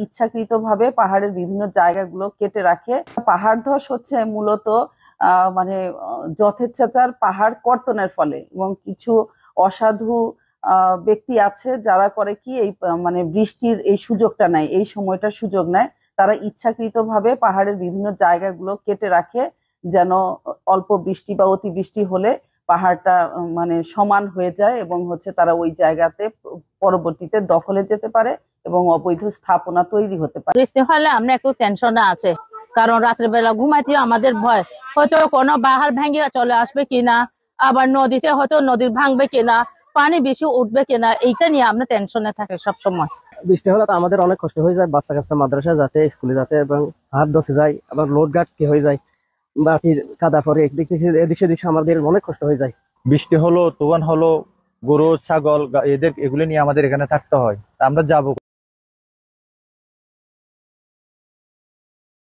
ইচ্ছাকৃতভাবে পাহাড়ের বিভিন্ন জায়গাগুলো কেটে রাখে। পাহাড় ধস হচ্ছে মূলত মানে যথেচ্ছাচার পাহাড় কর্তনের ফলে, এবং কিছু অসাধু ব্যক্তি আছে যারা করে কি এই মানে বৃষ্টির এই সুযোগটা নেয়, এই সময়টার সুযোগ নেয়। তারা ইচ্ছাকৃতভাবে পাহাড়ের বিভিন্ন জায়গাগুলো কেটে রাখে, যেন অল্প বৃষ্টি বা অতিবৃষ্টি হলে পাহাড়টা মানে সমান হয়ে যায়, এবং তারা ওই জায়গাতে পরবর্তীতে দখলে যেতে পারে এবং অবৈধ স্থাপনা তৈরি হতে পারে। বৃষ্টি হলে আমরা একটু টেনশনে আছে, কারণ রাত্রেবেলা ঘুমাইতে আমাদের ভয়, হয়তো কোনো পাহাড় ভেঙে চলে আসবে কিনা, আবার নদীতে হয়তো নদী ভাঙবে কিনা, পানি বেশি উঠবে কিনা, এইটা নিয়ে আমরা টেনশনে থাকি সবসময়। বৃষ্টি হলে তো আমাদের অনেক কষ্ট হয়ে যায়, বাচ্চা কাচ্চা মাদ্রাসা যাতে, স্কুলে যাতে, এবং হাত ধসে যায়, আবার লোড গার্ড হয়ে যায়, মাটির কাদা পরে একদিক থেকে এদিক সেদিক আমাদের অনেক কষ্ট হয়ে যায়। বৃষ্টি হলো, তুফান হলো, গরু ছাগল এদের এগুলো নিয়ে আমাদের এখানে থাকতে হয়, আমরা যাবো।